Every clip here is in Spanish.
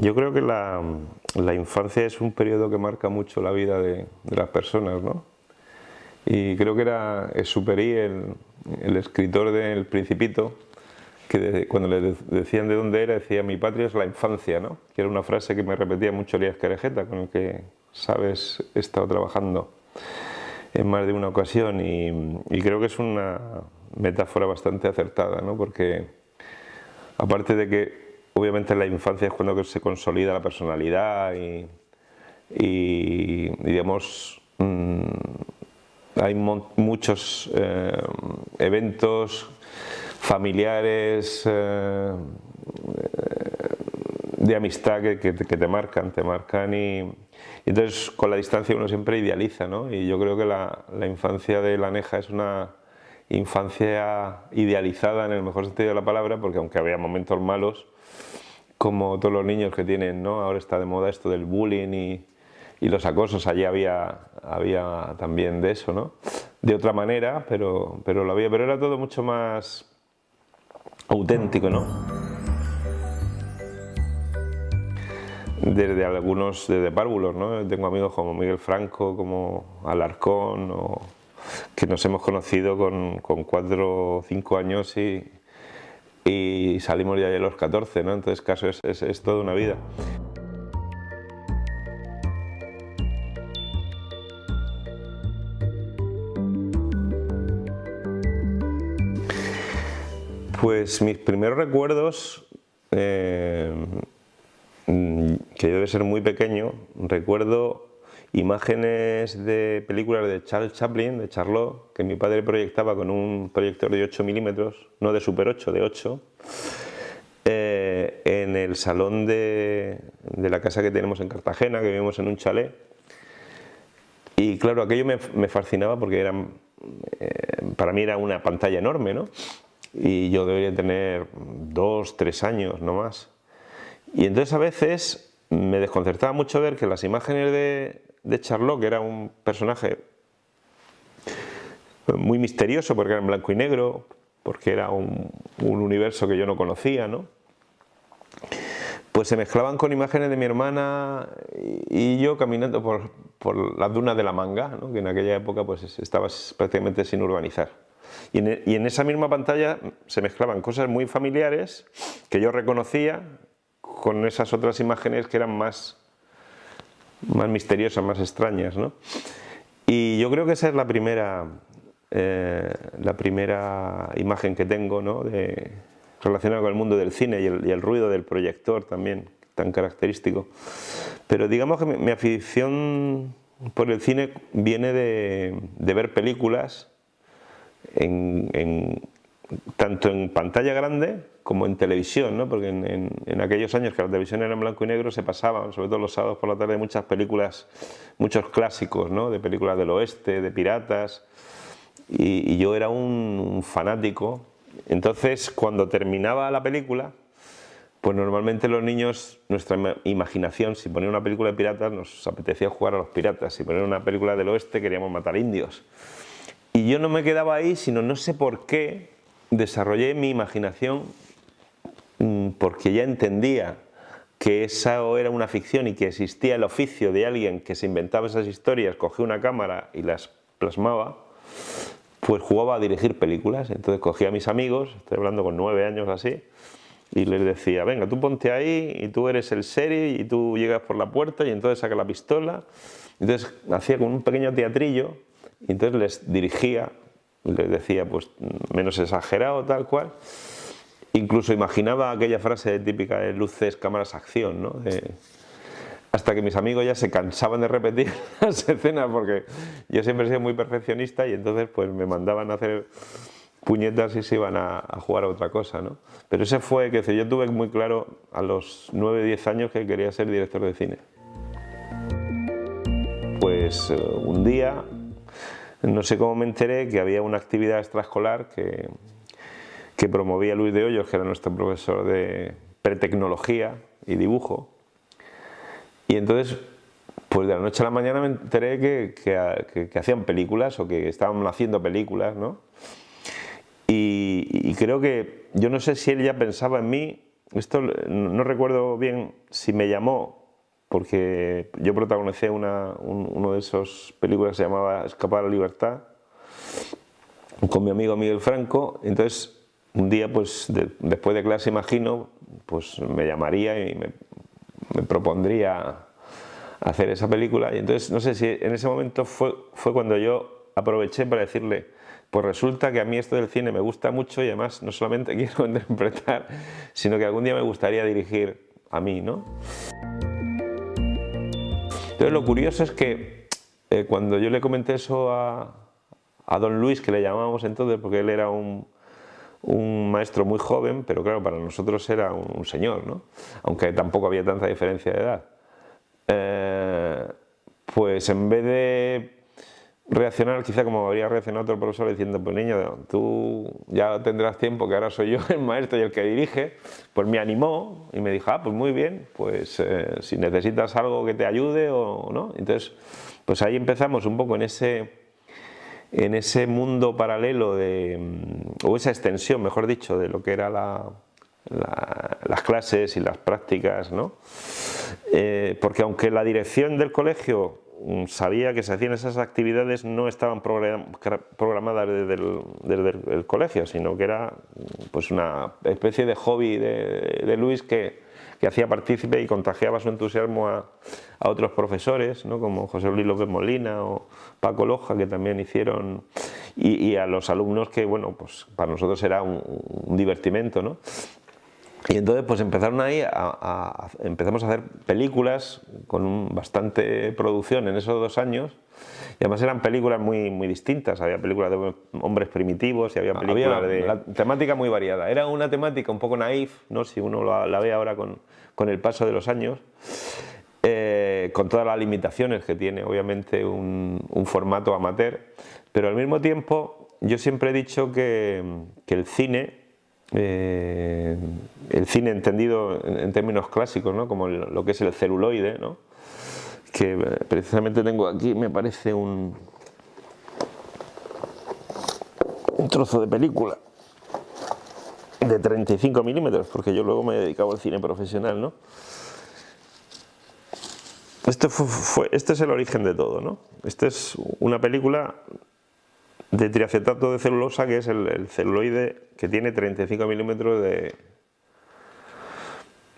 Yo creo que la infancia es un periodo que marca mucho la vida de las personas, ¿no? Y creo que era Exupéry, el escritor del Principito, que cuando le decían de dónde era, decía: mi patria es la infancia, ¿no? Que era una frase que me repetía mucho Elías Querejeta, con el que, sabes, he estado trabajando en más de una ocasión, y creo que es una metáfora bastante acertada, ¿no? Porque aparte de que obviamente la infancia es cuando se consolida la personalidad y digamos, hay muchos eventos familiares, de amistad que te marcan, y entonces con la distancia uno siempre idealiza, ¿no? Y yo creo que la infancia de Laneja es una infancia idealizada en el mejor sentido de la palabra, porque aunque había momentos malos, como todos los niños que tienen, ¿no? Ahora está de moda esto del bullying y los acosos, allí había también de eso, ¿no? De otra manera, pero lo había, pero era todo mucho más auténtico, ¿no? Desde párvulos, ¿no? Tengo amigos como Miguel Franco, como Alarcón, que nos hemos conocido con 4 o 5 años y salimos ya de los 14, ¿no? Entonces, caso es toda una vida. Pues mis primeros recuerdos, que yo debe ser muy pequeño, recuerdo imágenes de películas de Charles Chaplin, de Charlot, que mi padre proyectaba con un proyector de 8 milímetros, no de Super 8, de 8, en el salón de la casa que tenemos en Cartagena, que vivimos en un chalet. Y claro, aquello me fascinaba porque para mí era una pantalla enorme, ¿no? Y yo debería tener 2, 3 años, no más. Y entonces a veces me desconcertaba mucho ver que las imágenes de Charlot, que era un personaje muy misterioso porque era en blanco y negro, porque era un universo que yo no conocía, ¿no? Pues se mezclaban con imágenes de mi hermana y yo caminando por las dunas de la Manga, ¿no? Que en aquella época pues estaba prácticamente sin urbanizar. Y en esa misma pantalla se mezclaban cosas muy familiares que yo reconocía con esas otras imágenes que eran más misteriosas, más extrañas, ¿no? Y yo creo que esa es la primera imagen que tengo, ¿no? Relacionada con el mundo del cine y el ruido del proyector también, tan característico. Pero digamos que mi afición por el cine viene de ver películas tanto en pantalla grande como en televisión, ¿no? Porque en aquellos años que la televisión era en blanco y negro se pasaban, sobre todo los sábados por la tarde, muchas películas, muchos clásicos, ¿no? De películas del oeste, de piratas, y yo era un fanático. Entonces, cuando terminaba la película, pues normalmente los niños, nuestra imaginación, si ponía una película de piratas, nos apetecía jugar a los piratas; si ponía una película del oeste, queríamos matar indios. Y yo no me quedaba ahí, sino no sé por qué desarrollé mi imaginación, porque ya entendía que esa era una ficción y que existía el oficio de alguien que se inventaba esas historias, cogía una cámara y las plasmaba. Pues jugaba a dirigir películas. Entonces cogía a mis amigos, estoy hablando con 9 años así, y les decía: venga, tú ponte ahí y tú eres el Seri y tú llegas por la puerta y entonces saca la pistola. Entonces hacía como un pequeño teatrillo y entonces les dirigía, les decía pues menos exagerado, tal cual. Incluso imaginaba aquella frase típica de luces, cámaras, acción, ¿no? Hasta que mis amigos ya se cansaban de repetir las escenas, porque yo siempre he sido muy perfeccionista, y entonces pues me mandaban a hacer puñetas y se iban a jugar a otra cosa, ¿no? Pero ese fue, que yo tuve muy claro a los 9, 10 años que quería ser director de cine. Pues un día, no sé cómo me enteré que había una actividad extraescolar que promovía Luis de Hoyos, que era nuestro profesor de pretecnología y dibujo. Y entonces, pues de la noche a la mañana me enteré que hacían películas, o que estaban haciendo películas, ¿no? Y creo que, yo no sé si él ya pensaba en mí esto no recuerdo bien si me llamó, porque yo protagonicé uno de esos películas que se llamaba Escapar a la libertad, con mi amigo Miguel Franco. Entonces un día, pues después de clase, imagino, pues me llamaría y me propondría hacer esa película. Y entonces no sé si en ese momento fue cuando yo aproveché para decirle, pues resulta que a mí esto del cine me gusta mucho y además no solamente quiero interpretar, sino que algún día me gustaría dirigir a mí, ¿no? Entonces lo curioso es que cuando yo le comenté eso a don Luis, que le llamábamos entonces, porque él era un maestro muy joven, pero claro, para nosotros era un señor, ¿no? Aunque tampoco había tanta diferencia de edad. Pues en vez de reaccionar quizá como habría reaccionado otro profesor diciendo, pues niño, tú ya tendrás tiempo, que ahora soy yo el maestro y el que dirige, pues me animó y me dijo, pues muy bien, pues si necesitas algo que te ayude o no. Entonces, pues ahí empezamos un poco en ese mundo paralelo o esa extensión, mejor dicho, de lo que era las clases y las prácticas, ¿no? Porque aunque la dirección del colegio sabía que se hacían esas actividades, no estaban programadas desde el colegio, sino que era pues una especie de hobby de Luis que hacía partícipe y contagiaba su entusiasmo a otros profesores, ¿no? Como José Luis López Molina o Paco Loja, que también hicieron, y a los alumnos que, bueno, pues para nosotros era un divertimento, ¿no? Y entonces pues empezaron ahí empezamos a hacer películas con bastante producción en esos 2 años, y además eran películas muy, muy distintas. Había películas de hombres primitivos y había películas la temática muy variada. Era una temática un poco naif, ¿no? Si uno la ve ahora con el paso de los años, con todas las limitaciones que tiene obviamente un formato amateur, pero al mismo tiempo yo siempre he dicho que el cine entendido en términos clásicos, ¿no? Como lo que es el celuloide, ¿no? Que precisamente tengo aquí, me parece un trozo de película de 35 milímetros, porque yo luego me he dedicado al cine profesional, ¿no? Este es el origen de todo, ¿no? Esta es una película de triacetato de celulosa, que es el celuloide que tiene 35 milímetros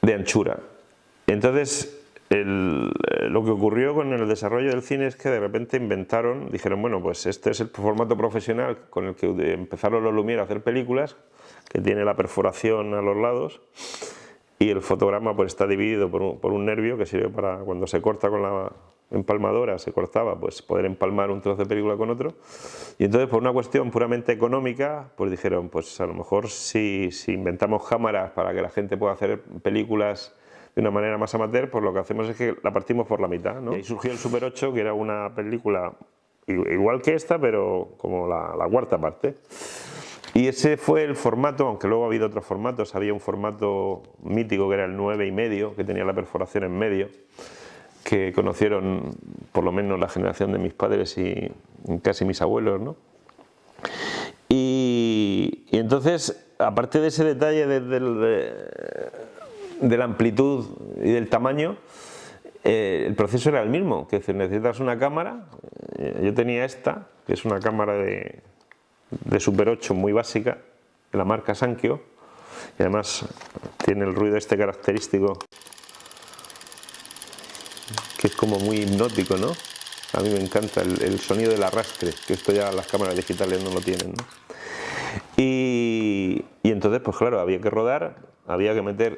de anchura. Entonces, lo que ocurrió con el desarrollo del cine es que de repente dijeron, bueno, pues este es el formato profesional con el que empezaron los Lumière a hacer películas, que tiene la perforación a los lados, y el fotograma pues está dividido por un nervio que sirve para cuando se corta con la empalmadora, se cortaba, pues poder empalmar un trozo de película con otro. Y entonces, por una cuestión puramente económica, pues dijeron, pues a lo mejor si inventamos cámaras para que la gente pueda hacer películas de una manera más amateur, pues lo que hacemos es que la partimos por la mitad, ¿no? Y ahí surgió el Super 8, que era una película igual que esta, pero como la cuarta parte. Y ese fue el formato, aunque luego ha habido otros formatos. Había un formato mítico que era el 9,5, que tenía la perforación en medio, que conocieron por lo menos la generación de mis padres y casi mis abuelos, ¿no? Y entonces, aparte de ese detalle de la amplitud y del tamaño, el proceso era el mismo, que necesitas una cámara. Yo tenía esta, que es una cámara de Super 8 muy básica, de la marca Sankyo, y además tiene el ruido este característico, que es como muy hipnótico, ¿no? A mí me encanta el sonido del arrastre, que esto ya las cámaras digitales no lo tienen, ¿no? Y entonces, pues claro, había que rodar, había que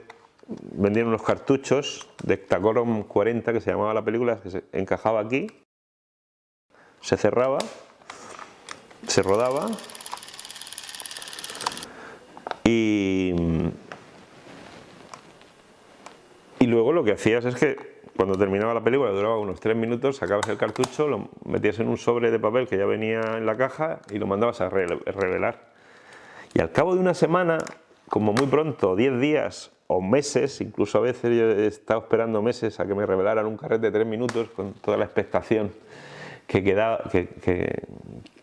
vendían unos cartuchos de Hectacorum 40, que se llamaba la película, que se encajaba aquí, se cerraba, se rodaba y luego lo que hacías es que cuando terminaba la película, duraba unos 3 minutos, sacabas el cartucho, lo metías en un sobre de papel que ya venía en la caja y lo mandabas a revelar. Y al cabo de una semana, como muy pronto, 10 días o meses, incluso a veces yo he estado esperando meses a que me revelaran un carrete de 3 minutos con toda la expectación que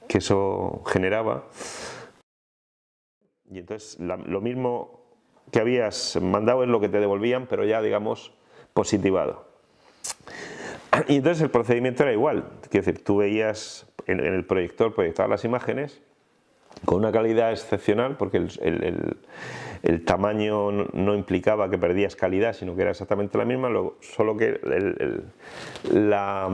eso generaba. Y entonces lo mismo que habías mandado es lo que te devolvían, pero ya, digamos, positivado. Y entonces el procedimiento era igual, quiero decir, tú veías en el proyector, proyectabas las imágenes con una calidad excepcional, porque el tamaño no implicaba que perdías calidad, sino que era exactamente la misma, solo que la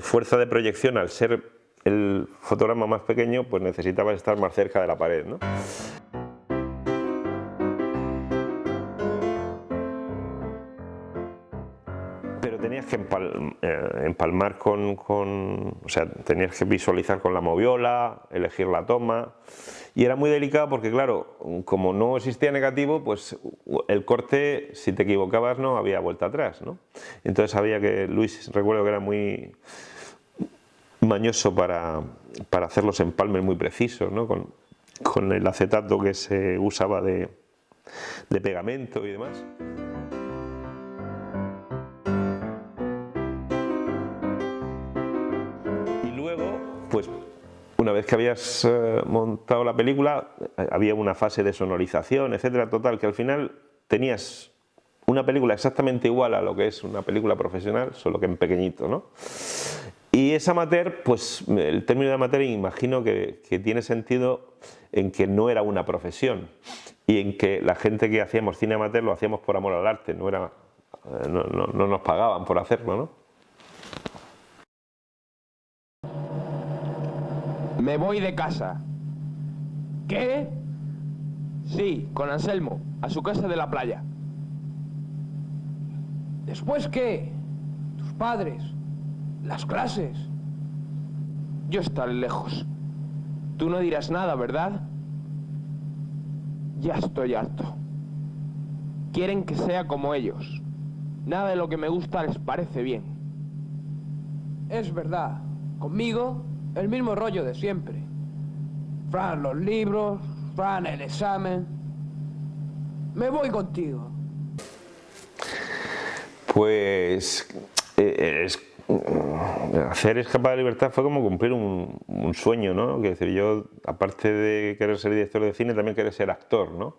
fuerza de proyección, al ser el fotograma más pequeño, pues necesitabas estar más cerca de la pared, ¿no? Pero tenías que empalmar o sea, tenías que visualizar con la moviola, elegir la toma, y era muy delicado porque, claro, como no existía negativo, pues el corte, si te equivocabas, no había vuelta atrás, ¿no? Entonces había que, Luis, recuerdo que era muy mañoso para hacer los empalmes muy precisos, ¿no? Con el acetato que se usaba de pegamento y demás. Pues una vez que habías montado la película, había una fase de sonorización, etcétera, total, que al final tenías una película exactamente igual a lo que es una película profesional, solo que en pequeñito, ¿no? Y es amateur, pues el término de amateur imagino que tiene sentido en que no era una profesión y en que la gente que hacíamos cine amateur lo hacíamos por amor al arte, no nos pagaban por hacerlo, ¿no? Me voy de casa. ¿Qué? Sí, con Anselmo, a su casa de la playa. ¿Después qué? ¿Tus padres? ¿Las clases? Yo estaré lejos. Tú no dirás nada, ¿verdad? Ya estoy harto. Quieren que sea como ellos. Nada de lo que me gusta les parece bien. Es verdad. Conmigo, el mismo rollo de siempre. Fran los libros, Fran el examen. Me voy contigo. Pues hacer Escapada de Libertad fue como cumplir un sueño, ¿no? Quiero decir, yo, aparte de querer ser director de cine, también quería ser actor, ¿no?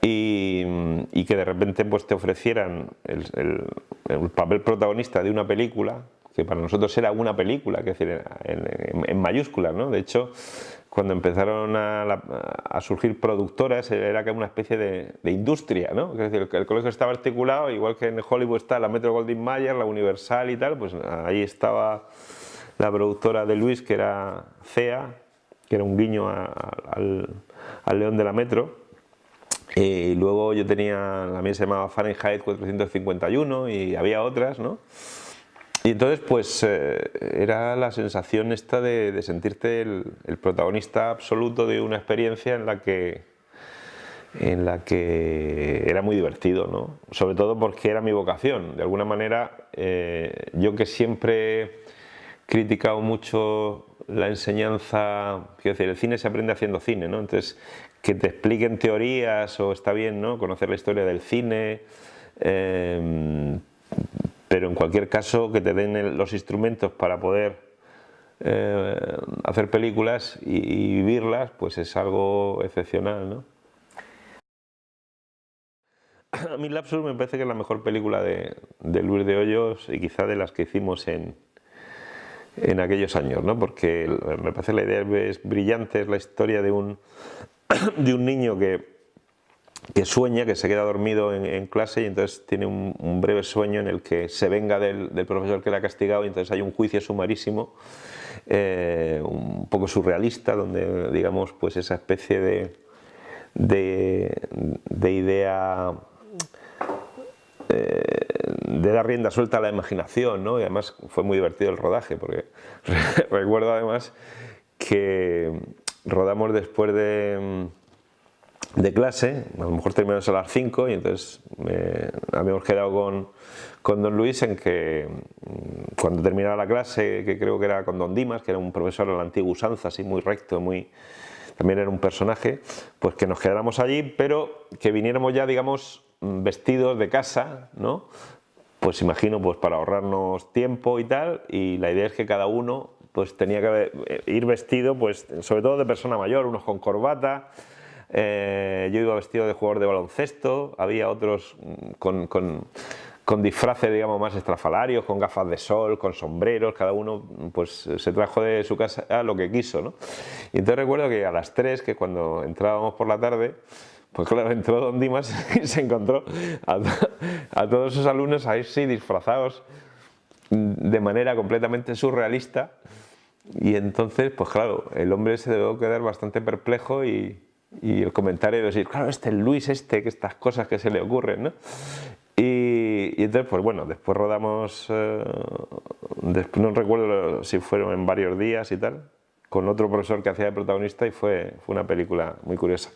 Y que de repente pues te ofrecieran el papel protagonista de una película, que para nosotros era una película, que es decir, en mayúsculas, ¿no? De hecho, cuando empezaron a surgir productoras, era como una especie de industria, ¿no? Es decir, el colegio estaba articulado, igual que en Hollywood está la Metro-Goldwyn-Mayer, la Universal y tal, pues ahí estaba la productora de Luis, que era CEA, que era un guiño al León de la Metro. Y luego yo tenía, la mía se llamaba Fahrenheit 451 y había otras, ¿no? Y entonces pues era la sensación esta de sentirte el protagonista absoluto de una experiencia en la que era muy divertido, ¿no? Sobre todo porque era mi vocación. De alguna manera, yo que siempre he criticado mucho la enseñanza, quiero decir, el cine se aprende haciendo cine, ¿no? Entonces, que te expliquen teorías, o está bien, ¿no?, conocer la historia del cine, pero en cualquier caso que te den los instrumentos para poder hacer películas y vivirlas, pues es algo excepcional, ¿no? A mí Lapsus me parece que es la mejor película de Luis de Hoyos y quizá de las que hicimos en aquellos años, ¿no? Porque me parece la idea es brillante, es la historia de un niño que sueña, que se queda dormido en clase y entonces tiene un breve sueño en el que se venga del profesor que le ha castigado y entonces hay un juicio sumarísimo, un poco surrealista, donde digamos pues esa especie de idea de dar rienda suelta a la imaginación, ¿no? Y además fue muy divertido el rodaje, porque recuerdo además que rodamos después de clase, a lo mejor terminamos a las 5 y entonces habíamos quedado con don Luis en que cuando terminara la clase, que creo que era con don Dimas, que era un profesor de la antigua usanza, así muy recto, también era un personaje, pues que nos quedáramos allí, pero que viniéramos ya, digamos, vestidos de casa, ¿no? Pues imagino, pues para ahorrarnos tiempo y tal, y la idea es que cada uno pues tenía que ir vestido, pues sobre todo de persona mayor, unos con corbata, yo iba vestido de jugador de baloncesto, había otros con disfraces, digamos, más estrafalarios, con gafas de sol, con sombreros, cada uno pues se trajo de su casa lo que quiso, ¿no? Y entonces recuerdo que a las 3, que cuando entrábamos por la tarde, pues claro, entró don Dimas y se encontró a todos sus alumnos ahí sí disfrazados de manera completamente surrealista, y entonces, pues claro, el hombre se debió quedar bastante perplejo y el comentario de decir, claro, este es Luis, que estas cosas que se le ocurren, ¿no? Y entonces, pues bueno, después rodamos, después no recuerdo si fueron en varios días y tal, con otro profesor que hacía de protagonista, y fue una película muy curiosa.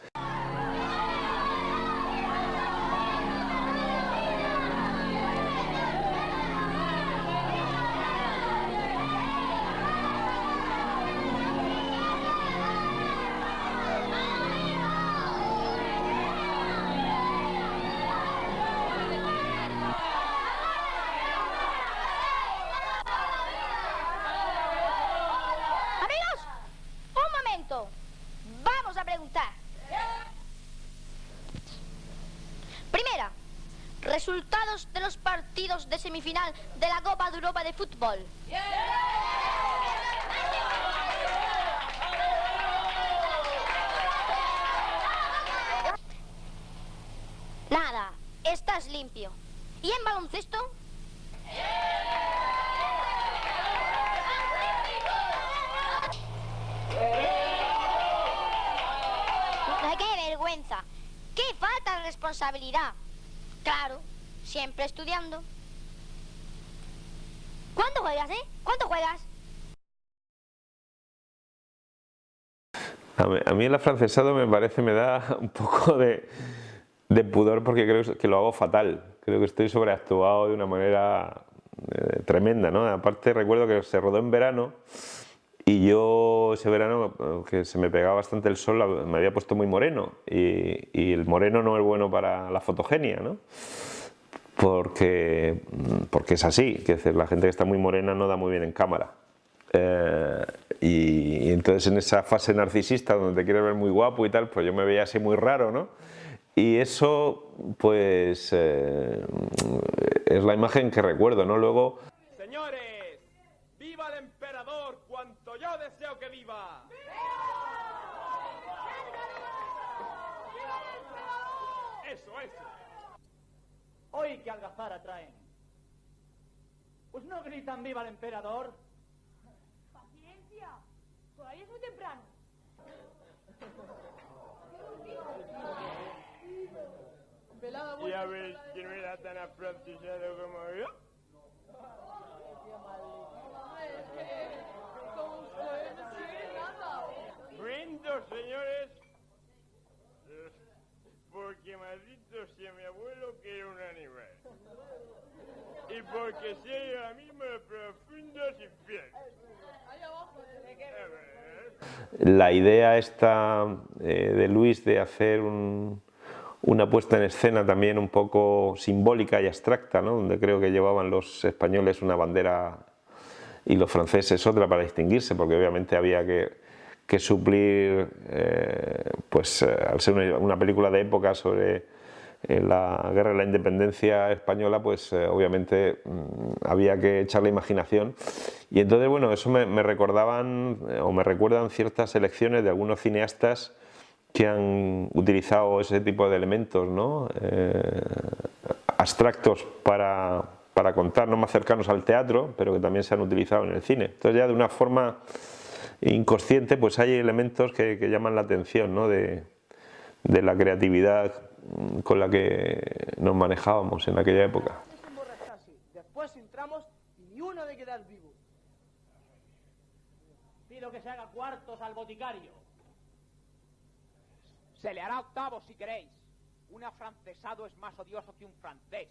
Vamos a preguntar. Primera, resultados de los partidos de semifinal de la Copa de Europa de Fútbol. Nada, estás limpio. ¿Y en baloncesto? ¡Qué vergüenza! ¡Qué falta de responsabilidad! Claro, siempre estudiando. ¿Cuánto juegas, ¿Cuánto juegas? A mí el afrancesado me da un poco de pudor, porque creo que lo hago fatal. Creo que estoy sobreactuado de una manera tremenda, ¿no? Aparte recuerdo que se rodó en verano y yo ese verano, que se me pegaba bastante el sol, me había puesto muy moreno, y el moreno no es bueno para la fotogenia, ¿no? Porque es así, que la gente que está muy morena no da muy bien en cámara. Y entonces en esa fase narcisista donde te quieres ver muy guapo y tal, pues yo me veía así muy raro, ¿no? Y eso, pues, es la imagen que recuerdo, ¿no? Luego... Señores, ¡viva el emperador cuanto yo deseo que viva! Eso. Hoy que algazara traen. Pues no gritan viva el emperador. Paciencia, todavía es muy temprano. Ya ves que no era tan afrancesado como yo. Brindo, señores, porque maldito sea mi abuelo, que era un animal, y porque sea yo la misma de profundos infiernos. La idea esta de Luis de hacer una puesta en escena también un poco simbólica y abstracta, ¿no? Donde creo que llevaban los españoles una bandera y los franceses otra para distinguirse, porque obviamente había que suplir, al ser una película de época sobre la guerra de la independencia española, pues obviamente había que echar la imaginación. Y entonces, bueno, eso me recordaban o me recuerdan ciertas elecciones de algunos cineastas que han utilizado ese tipo de elementos, ¿no? Abstractos para contar, no más cercanos al teatro, pero que también se han utilizado en el cine. Entonces ya de una forma inconsciente, pues hay elementos que llaman la atención, ¿no? de la creatividad con la que nos manejábamos en aquella época. Después entramos y ni uno de quedar vivo. Pido que se haga cuartos al boticario. Se le hará octavos si queréis. Un afrancesado es más odioso que un francés.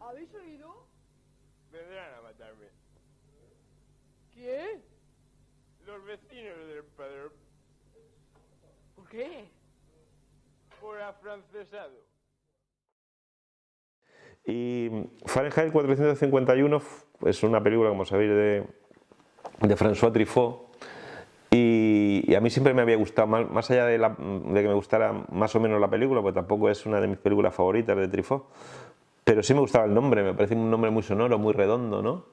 ¿Habéis oído? Vendrán a matarme. ¿Quién? Los vecinos del emperador. ¿Por qué? Por afrancesado. Y Fahrenheit 451 es una película, como sabéis, de François Truffaut. Y a mí siempre me había gustado, más allá de que me gustara más o menos la película, pues tampoco es una de mis películas favoritas de Truffaut, pero sí me gustaba el nombre, me parece un nombre muy sonoro, muy redondo, ¿no?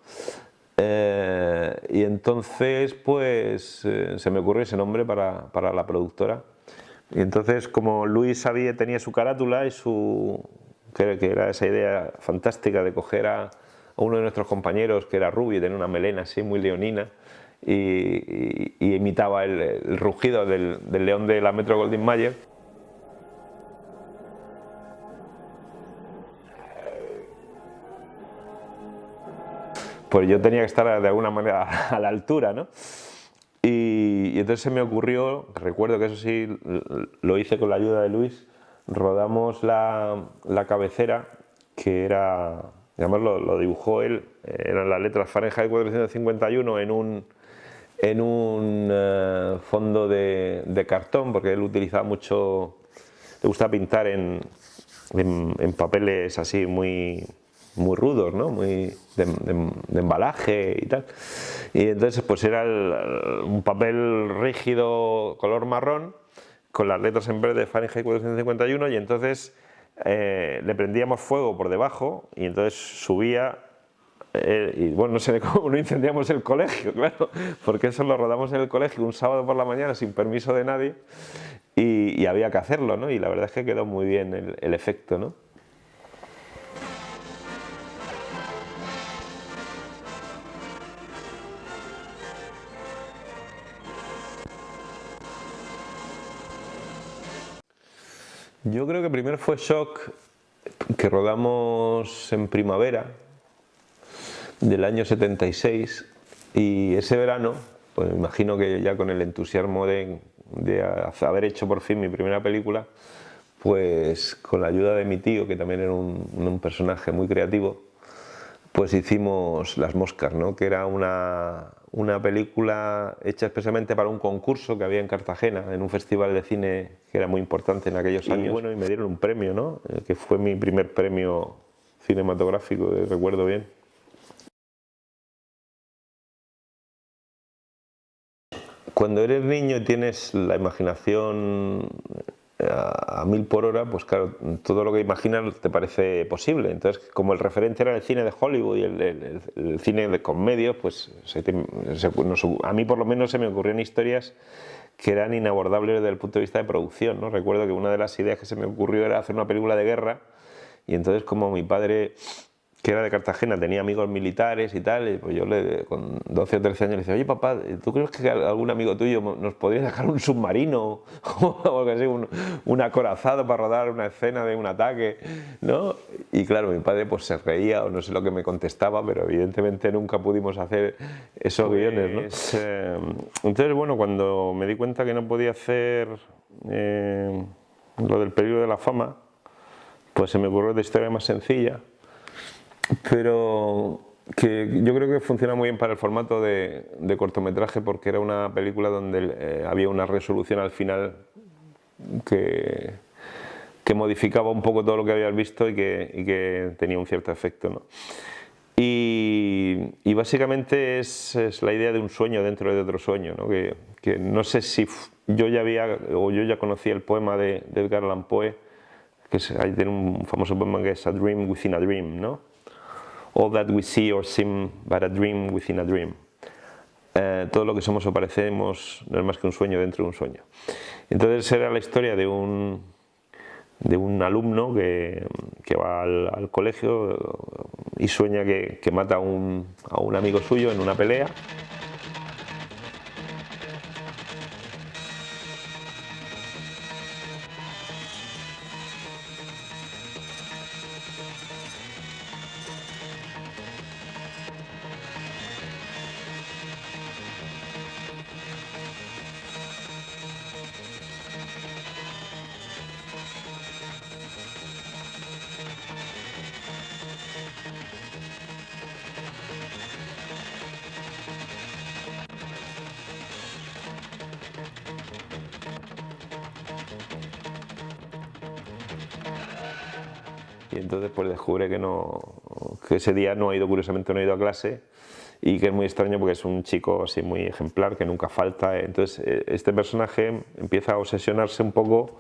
Y entonces pues se me ocurrió ese nombre para la productora. Y entonces, como Luis tenía su carátula y que era esa idea fantástica de coger a uno de nuestros compañeros que era rubio y tenía una melena así muy leonina y imitaba el rugido del león de la Metro-Goldwyn-Mayer. Pues yo tenía que estar de alguna manera a la altura, ¿no? Y entonces se me ocurrió, recuerdo que eso sí lo hice con la ayuda de Luis, rodamos la cabecera, que era, además lo dibujó él, eran las letras Fahrenheit 451 en un fondo de cartón, porque él utilizaba mucho, le gustaba pintar en papeles así muy rudos, ¿no? Muy de embalaje y tal. Y entonces pues era un papel rígido color marrón con las letras en verde de Fahrenheit 451 y entonces le prendíamos fuego por debajo y entonces subía y bueno, no sé cómo no incendiamos el colegio, claro, porque eso lo rodamos en el colegio un sábado por la mañana sin permiso de nadie y había que hacerlo, ¿no? Y la verdad es que quedó muy bien el efecto, ¿no? Yo creo que primero fue Shock, que rodamos en primavera del año 76 y ese verano, pues me imagino que ya con el entusiasmo de haber hecho por fin mi primera película, pues con la ayuda de mi tío, que también era un personaje muy creativo, pues hicimos Las Moscas, ¿no? Que era una película hecha especialmente para un concurso que había en Cartagena, en un festival de cine que era muy importante en aquellos años. Bueno, y me dieron un premio, ¿no? Que fue mi primer premio cinematográfico, recuerdo bien. Cuando eres niño y tienes la imaginación a 1000 por hora, pues claro, todo lo que imaginas te parece posible. Entonces, como el referente era el cine de Hollywood y el cine con medios, pues a mí por lo menos se me ocurrían historias que eran inabordables desde el punto de vista de producción, ¿no? Recuerdo que una de las ideas que se me ocurrió era hacer una película de guerra y entonces como mi padre, que era de Cartagena, tenía amigos militares y tal, y pues yo con 12 o 13 años le decía, oye papá, ¿tú crees que algún amigo tuyo nos podría dejar un submarino o algo así, un acorazado para rodar una escena de un ataque, ¿no? Y claro, mi padre pues se reía o no sé lo que me contestaba, pero evidentemente nunca pudimos hacer esos guiones, ¿no? Entonces, bueno, cuando me di cuenta que no podía hacer lo del peligro de la fama, pues se me ocurrió otra historia más sencilla, pero que yo creo que funciona muy bien para el formato de cortometraje porque era una película donde había una resolución al final que modificaba un poco todo lo que habías visto y que tenía un cierto efecto, ¿no? Y básicamente es la idea de un sueño dentro de otro sueño, ¿no? Que no sé si yo ya conocía el poema de Edgar Allan Poe, que tiene un famoso poema que es A Dream Within a Dream, ¿no? All that we see or seem but a dream within a dream. Todo lo que somos o parecemos no es más que un sueño dentro de un sueño. Entonces era la historia de un alumno que va al colegio y sueña que mata a un amigo suyo en una pelea. Y entonces pues descubre que ese día curiosamente no ha ido a clase y que es muy extraño porque es un chico así muy ejemplar, que nunca falta. Entonces este personaje empieza a obsesionarse un poco.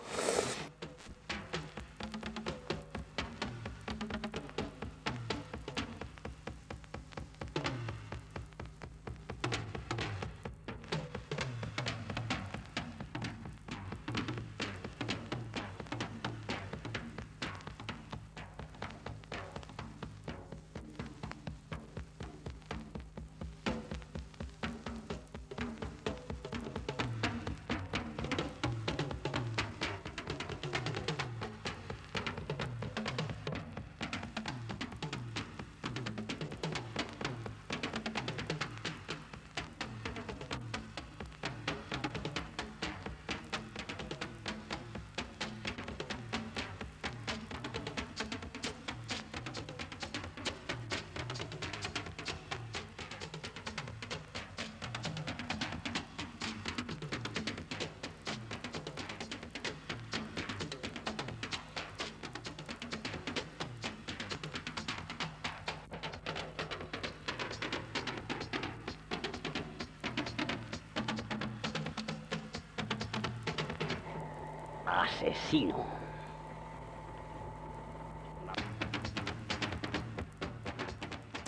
Asesino.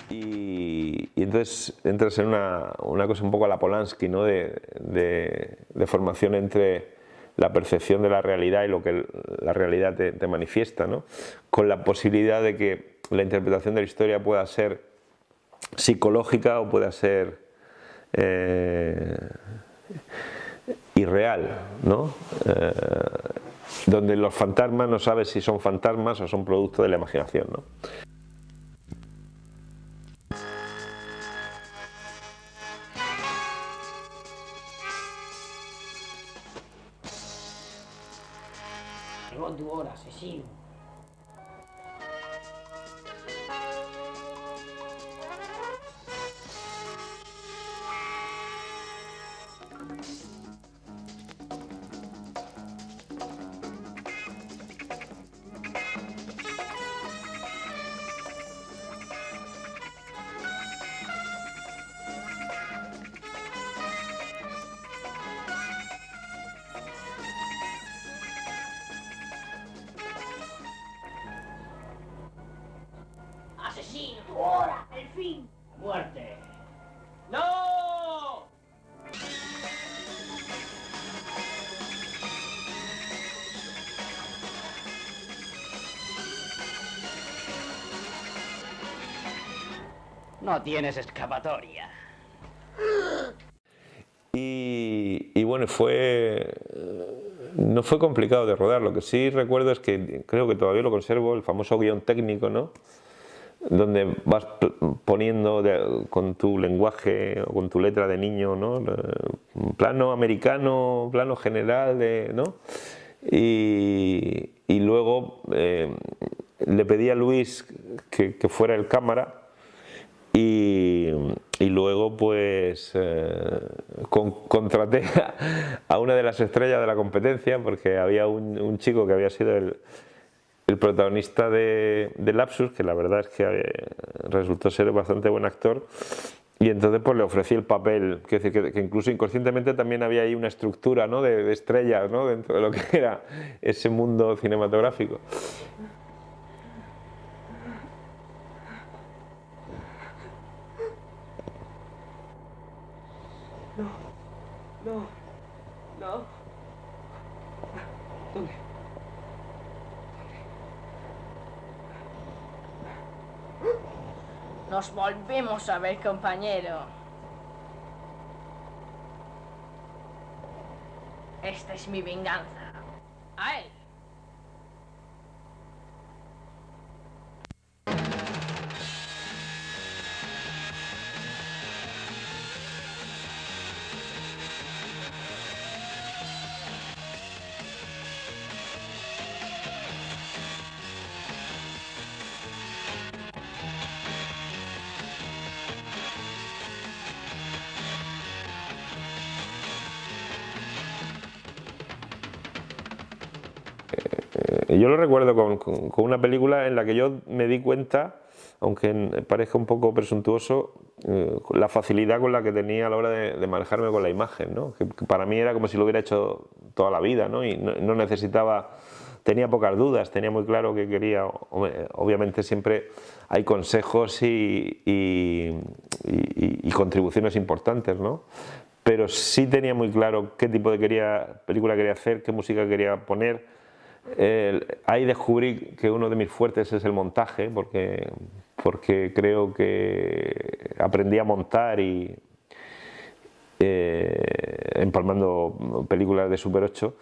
Y entonces entras en una cosa un poco a la Polanski, ¿no? de formación entre la percepción de la realidad y lo que la realidad te manifiesta, ¿no? Con la posibilidad de que la interpretación de la historia pueda ser psicológica o pueda ser irreal, ¿no? Donde los fantasmas no sabes si son fantasmas o son producto de la imaginación, ¿no? Llegó tu hora, asesino. Asesino, tu hora, el fin. ¡Muerte! ¡No! No tienes escapatoria. Y bueno, no fue complicado de rodar. Lo que sí recuerdo es que creo que todavía lo conservo, el famoso guión técnico, ¿no? Donde vas poniendo con tu lenguaje o con tu letra de niño, ¿no? Plano americano, plano general, ¿no? Y luego le pedí a Luis que fuera el cámara. Y luego pues contraté a una de las estrellas de la competencia, porque había un chico que había sido el protagonista de Lapsus, que la verdad es que resultó ser bastante buen actor, y entonces pues le ofrecí el papel. Quiero decir que incluso inconscientemente también había ahí una estructura, ¿no? de estrellas, ¿no? Dentro de lo que era ese mundo cinematográfico. No. ¿Dónde? Nos volvemos a ver, compañero. Esta es mi venganza. A él. Yo lo recuerdo con una película en la que yo me di cuenta, aunque parezca un poco presuntuoso, la facilidad con la que tenía a la hora de manejarme con la imagen, ¿no? Que para mí era como si lo hubiera hecho toda la vida, ¿no? Y no necesitaba, tenía pocas dudas, tenía muy claro que quería. Obviamente siempre hay consejos y contribuciones importantes, ¿no? Pero sí tenía muy claro qué tipo de película quería hacer, qué música quería poner. Ahí descubrí que uno de mis fuertes es el montaje, porque creo que aprendí a montar empalmando películas de Super 8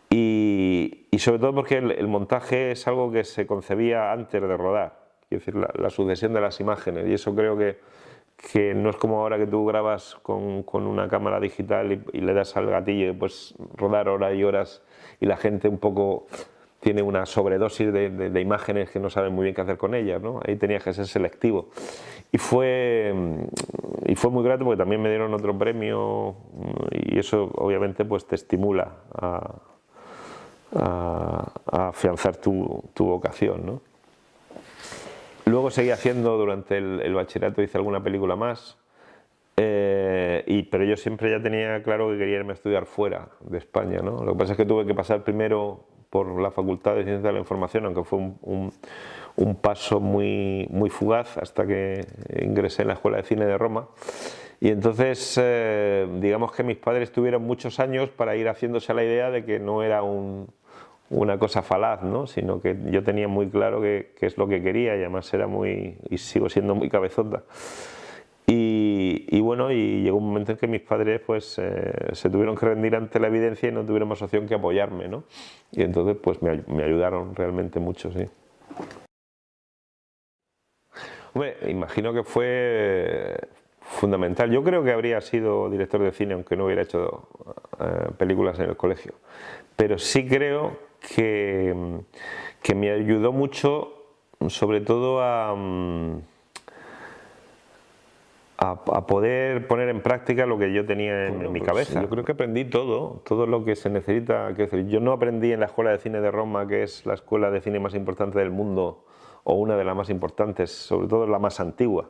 y sobre todo porque el montaje es algo que se concebía antes de rodar, es decir, la sucesión de las imágenes, y eso creo que no es como ahora que tú grabas con una cámara digital y le das al gatillo y puedes rodar horas y horas y la gente un poco tiene una sobredosis de imágenes que no saben muy bien qué hacer con ellas, ¿no? Ahí tenías que ser selectivo. Y fue muy grato porque también me dieron otro premio y eso obviamente pues te estimula a afianzar tu vocación, ¿no? Luego seguí haciendo, durante el bachillerato hice alguna película más, pero yo siempre ya tenía claro que quería irme a estudiar fuera de España, ¿no? Lo que pasa es que tuve que pasar primero por la Facultad de Ciencias de la Información, aunque fue un paso muy fugaz hasta que ingresé en la Escuela de Cine de Roma. Y entonces, digamos que mis padres tuvieron muchos años para ir haciéndose a la idea de que no era una cosa falaz, ¿no? Sino que yo tenía muy claro qué es lo que quería y además era y sigo siendo muy cabezota. Y bueno, y llegó un momento en que mis padres pues se tuvieron que rendir ante la evidencia y no tuvieron más opción que apoyarme, ¿no? Y entonces pues me ayudaron realmente mucho, sí. Hombre, imagino que fue fundamental. Yo creo que habría sido director de cine aunque no hubiera hecho películas en el colegio. Pero sí creo que me ayudó mucho, sobre todo a poder poner en práctica lo que yo tenía en mi cabeza. Yo creo que aprendí todo lo que se necesita. Yo no aprendí en la Escuela de Cine de Roma, que es la escuela de cine más importante del mundo, o una de las más importantes, sobre todo la más antigua,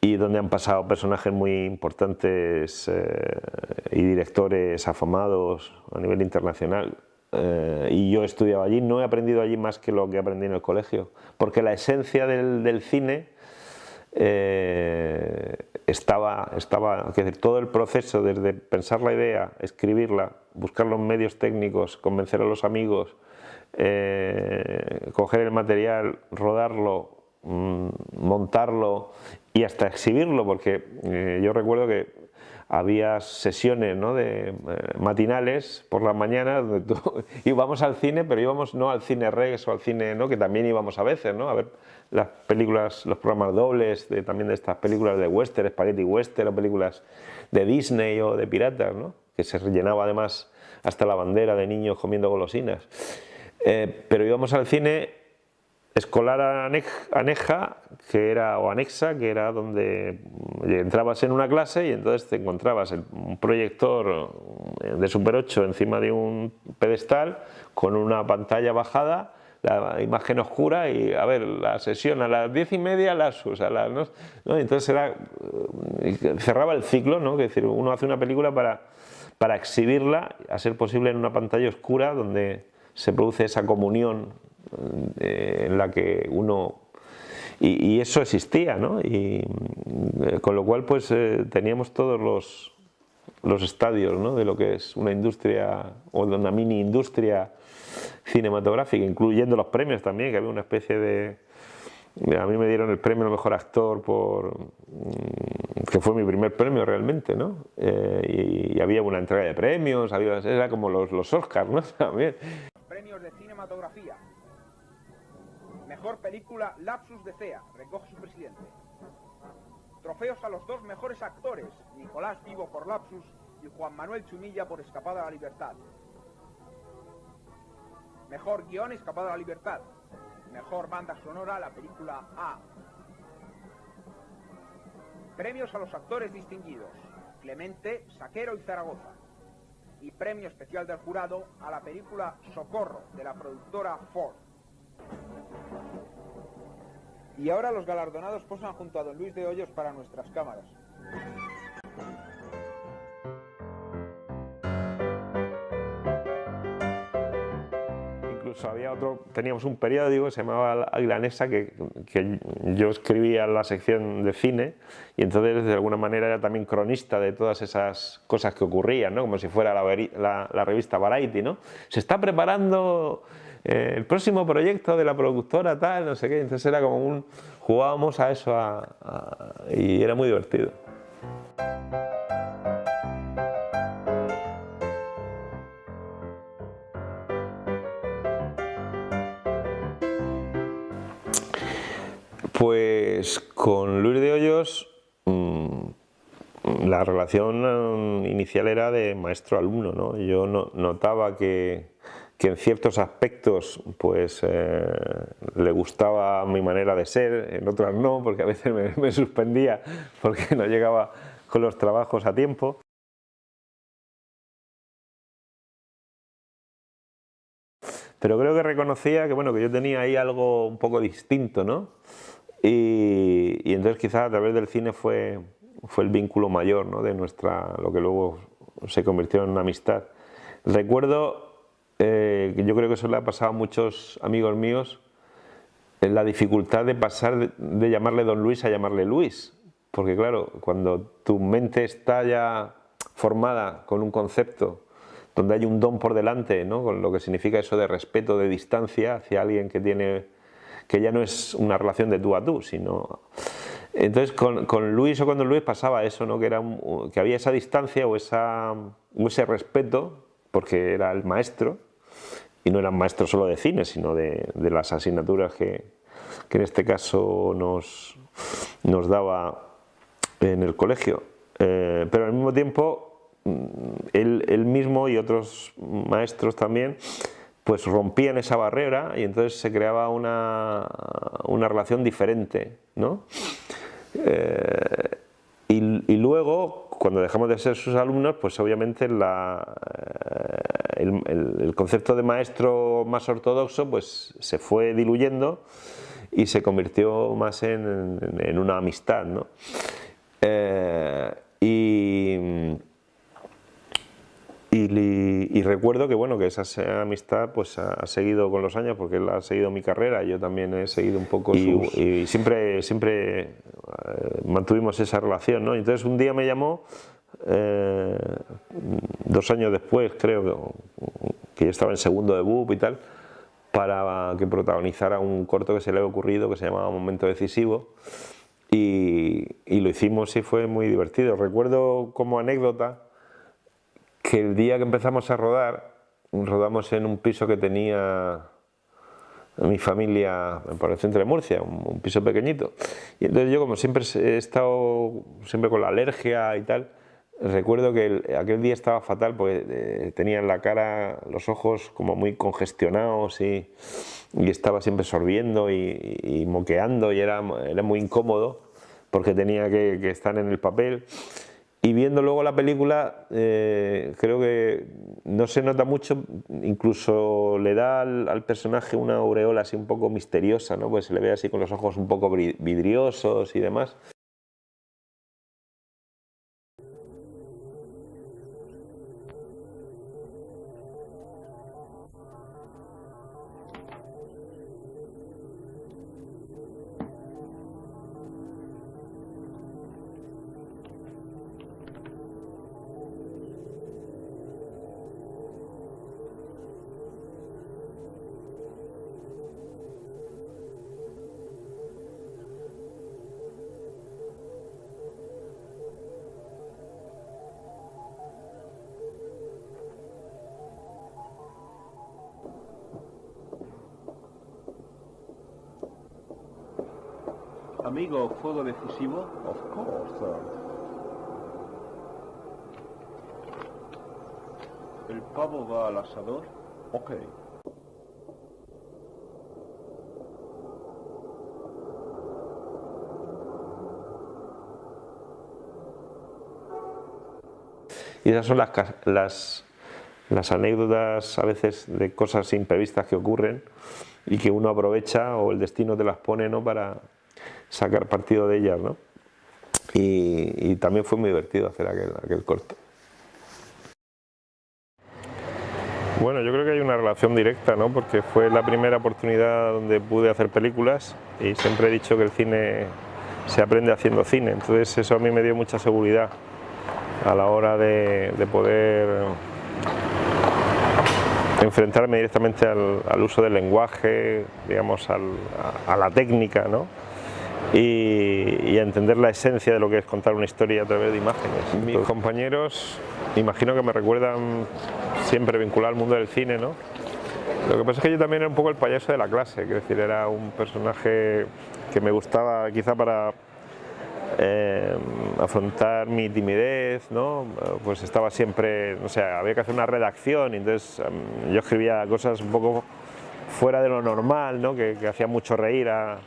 y donde han pasado personajes muy importantes y directores afamados a nivel internacional. Y yo he estudiado allí, no he aprendido allí más que lo que aprendí en el colegio, porque la esencia del cine estaba, es decir, todo el proceso, desde pensar la idea, escribirla, buscar los medios técnicos, convencer a los amigos, coger el material, rodarlo, montarlo y hasta exhibirlo, porque yo recuerdo que había sesiones, ¿no?, de matinales por las mañanas donde íbamos al cine, pero íbamos no al cine Rex o al cine, ¿no?, que también íbamos a veces, ¿no?, a ver las películas, los programas dobles también de estas películas de western, spaghetti western, o películas de Disney o de piratas, ¿no?, que se rellenaba además hasta la bandera de niños comiendo golosinas. Pero íbamos al cine escolar anexa, o anexa, que era donde entrabas en una clase y entonces te encontrabas un proyector de Super 8 encima de un pedestal con una pantalla bajada, la imagen oscura y a ver, la sesión a las 10:30 ¿no? Entonces cerraba el ciclo, ¿no? Es decir, uno hace una película para exhibirla, a ser posible en una pantalla oscura donde se produce esa comunión en la que uno... Y eso existía, ¿no? Y con lo cual pues teníamos todos los estadios, ¿no?, de lo que es una industria o de una mini industria cinematográfica, incluyendo los premios también, que había una especie de... A mí me dieron el premio al mejor actor que fue mi primer premio realmente, ¿no? Y había una entrega de premios, era como los Oscars, ¿no? También. Premios de cinematografía. Mejor película Lapsus de Cea, recoge su presidente. Trofeos a los dos mejores actores, Nicolás Vivo por Lapsus y Juan Manuel Chumilla por Escapada a la Libertad. Mejor guión, Escapada a la Libertad. Mejor banda sonora, la película A. Premios a los actores distinguidos, Clemente, Saquero y Zaragoza. Y premio especial del jurado a la película Socorro, de la productora Ford. Y ahora los galardonados posan junto a don Luis de Hoyos para nuestras cámaras. Incluso teníamos un periódico que se llamaba Águila Anexa que yo escribía la sección de cine y entonces de alguna manera era también cronista de todas esas cosas que ocurrían, ¿no? Como si fuera la revista Variety, ¿no? Se está preparando el próximo proyecto de la productora tal, no sé qué, entonces era como jugábamos a eso y era muy divertido. Pues con Luis de Hoyos la relación inicial era de maestro-alumno, ¿no? Yo notaba que en ciertos aspectos pues le gustaba mi manera de ser, en otras no, porque a veces me suspendía porque no llegaba con los trabajos a tiempo. Pero creo que reconocía que, bueno, que yo tenía ahí algo un poco distinto, ¿no? Y entonces quizás a través del cine fue el vínculo mayor, ¿no? De lo que luego se convirtió en una amistad. Recuerdo que yo creo que eso le ha pasado a muchos amigos míos, la dificultad de pasar de llamarle don Luis a llamarle Luis, porque claro, cuando tu mente está ya formada con un concepto donde hay un don por delante, ¿no? Con lo que significa eso de respeto, de distancia hacia alguien que ya no es una relación de tú a tú, sino... Entonces con Luis o con don Luis pasaba eso, ¿no? Que había esa distancia o ese respeto, porque era el maestro, y no era un maestro solo de cine, sino de las asignaturas que en este caso nos daba en el colegio. Pero al mismo tiempo, él mismo y otros maestros también pues rompían esa barrera y entonces se creaba una relación diferente, ¿no? Y luego, cuando dejamos de ser sus alumnos, pues obviamente el concepto de maestro más ortodoxo pues se fue diluyendo y se convirtió más en una amistad, ¿no? Y recuerdo que, bueno, que esa amistad pues ha seguido con los años, porque él ha seguido mi carrera, yo también he seguido un poco y siempre mantuvimos esa relación, ¿no? Entonces un día me llamó, 2 años después creo, que yo estaba en segundo de BUP y tal, para que protagonizara un corto que se le había ocurrido que se llamaba Momento Decisivo, y lo hicimos y fue muy divertido. Recuerdo como anécdota que el día que empezamos a rodamos en un piso que tenía mi familia por el centro de Murcia, un piso pequeñito. Y entonces yo, como siempre he estado con la alergia y tal, recuerdo que aquel día estaba fatal porque tenía en la cara los ojos como muy congestionados y estaba siempre sorbiendo y moqueando y era muy incómodo porque tenía que estar en el papel. Y viendo luego la película, creo que no se nota mucho, incluso le da al personaje una aureola así un poco misteriosa, ¿no? Pues se le ve así con los ojos un poco vidriosos y demás. Amigo, fuego decisivo. Of course, sir. El pavo va al asador. Okay. Y esas son las anécdotas a veces de cosas imprevistas que ocurren y que uno aprovecha o el destino te las pone, ¿no? para sacar partido de ellas, ¿no? Y también fue muy divertido hacer aquel corto. Bueno, yo creo que hay una relación directa, ¿no? Porque fue la primera oportunidad donde pude hacer películas y siempre he dicho que el cine se aprende haciendo cine, entonces eso a mí me dio mucha seguridad a la hora de poder enfrentarme directamente al uso del lenguaje, digamos, a la técnica, ¿no? Y a entender la esencia de lo que es contar una historia a través de imágenes. Mis compañeros, imagino que me recuerdan siempre vinculado al mundo del cine, ¿no? Lo que pasa es que yo también era un poco el payaso de la clase, es decir, era un personaje que me gustaba quizá para afrontar mi timidez, ¿no? Pues estaba siempre, no sé, había que hacer una redacción y entonces yo escribía cosas un poco fuera de lo normal, ¿no? Que hacían mucho reír a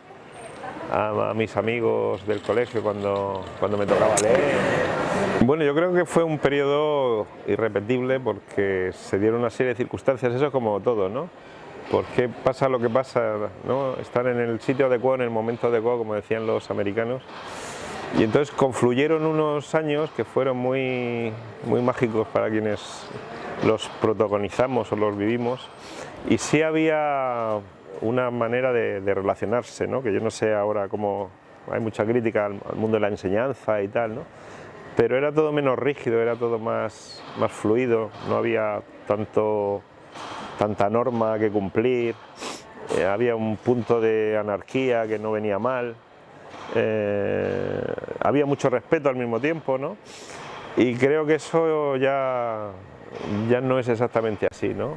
mis amigos del colegio cuando me tocaba leer. Bueno, yo creo que fue un periodo irrepetible porque se dieron una serie de circunstancias, eso es como todo, ¿no? Porque pasa lo que pasa, ¿no? Estar en el sitio adecuado, en el momento adecuado, como decían los americanos. Y entonces confluyeron unos años que fueron muy mágicos para quienes los protagonizamos o los vivimos. Y sí había una manera de relacionarse, ¿no? Que yo no sé ahora cómo, hay mucha crítica al mundo de la enseñanza y tal, ¿no? Pero era todo menos rígido, era todo más fluido, no había tanta norma que cumplir, había un punto de anarquía que no venía mal, había mucho respeto al mismo tiempo, ¿no? Y creo que eso ya no es exactamente así, ¿no?